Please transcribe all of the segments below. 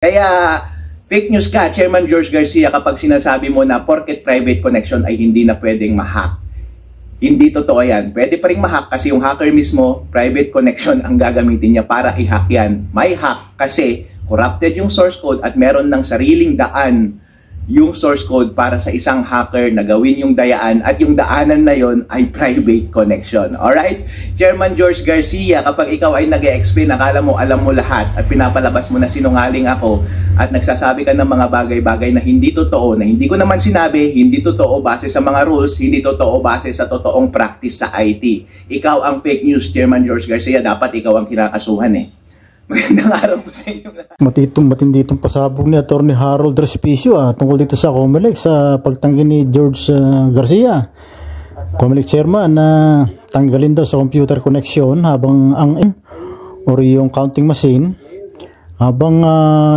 Kaya fake news ka, Chairman George Garcia, kapag sinasabi mo na porket private connection ay hindi na pwedeng ma-hack. Hindi totoo yan. Pwede pa rin ma-hack kasi yung hacker mismo, private connection ang gagamitin niya para i-hack yan. May hack kasi corrupted yung source code at meron ng sariling daan yung source code para sa isang hacker na gawin yung dayaan at yung daanan na yon ay private connection. Alright? Chairman George Garcia, kapag ikaw ay nag-e-explain, akala mo alam mo lahat at pinapalabas mo na sinungaling ako at nagsasabi ka ng mga bagay-bagay na hindi totoo, na hindi ko naman sinabi, hindi totoo base sa mga rules, hindi totoo base sa totoong practice sa IT. Ikaw ang fake news, Chairman George Garcia, dapat ikaw ang kinakasuhan eh. Magandang araw po sa inyo. Matindi itong pasabog ni Atty. Harold Respicio tungkol dito sa COMELEC sa pagtanggi ni George Garcia. COMELEC chairman na tanggalin daw sa computer connection habang or yung counting machine habang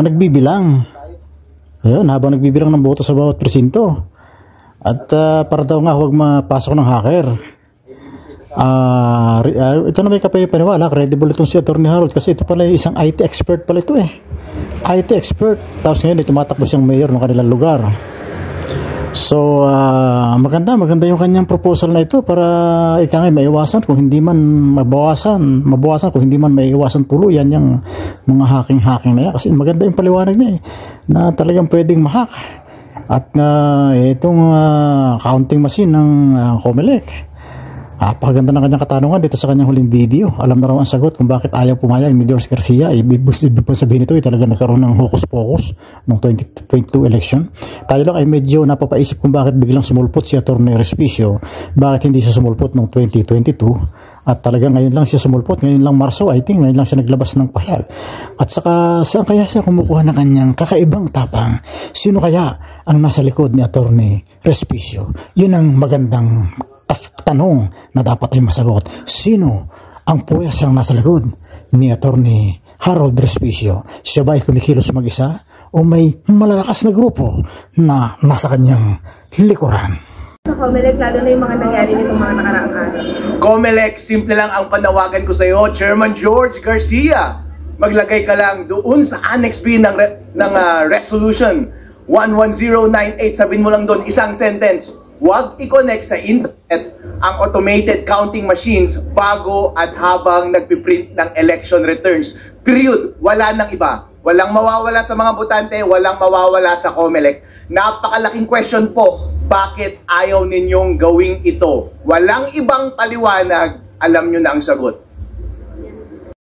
nagbibilang. Ayun, habang nagbibilang ng boto sa bawat presinto. At para daw nga huwag mapasok ng hacker. Ito na may kapayapaniwala, credible itong si Atty. Harold kasi ito pala isang IT expert pala ito eh. IT expert. Tapos ngayon tumatakbo siyang mayor ng kanilang lugar. So maganda yung kanyang proposal na ito para ikangay maiwasan kung hindi man mabawasan kung hindi man maiwasan tuluyan yung mga hacking na yan. Kasi maganda yung paliwanag niya eh, na talagang pwedeng ma-hack. At itong counting machine ng COMELEC, napakaganda ng kanyang katanungan dito sa kanyang huling video. Alam na raw ang sagot kung bakit ayaw pumayag ni George Garcia. Ibig sabihin ito ay talaga nagkaroon ng hocus-pocus noong 2022 election. Tayo lang ay medyo napapaisip kung bakit biglang sumulpot si Atty. Respicio. Bakit hindi siya sumulpot noong 2022? At talaga ngayon lang siya sumulpot. Ngayon lang Marso, I think. Ngayon lang siya naglabas ng pahayag. At saan kaya siya kumukuha ng kanyang kakaibang tapang? Sino kaya ang nasa likod ni Atty. Respicio? Yun ang magandang tanong na dapat ay masagot. Sino ang puwersang nasa likod ni Atty. Harold Respicio? Siya ba ay kumikilos mag-isa o may malalakas na grupo na nasa kanyang likuran? Sa COMELEC, lalo na yung mga nangyari nitong mga nakaraang araw. COMELEC, simple lang ang panawagan ko sa iyo, Chairman George Garcia. Maglagay ka lang doon sa Annex B ng Resolution 11098. Sabihin mo lang doon isang sentence. Huwag i-connect sa internet ang automated counting machines bago at habang nagpiprint ng election returns. Period. Wala nang iba. Walang mawawala sa mga botante, walang mawawala sa COMELEC. Napakalaking question po, bakit ayaw ninyong gawing ito? Walang ibang paliwanag, alam nyo na ang sagot.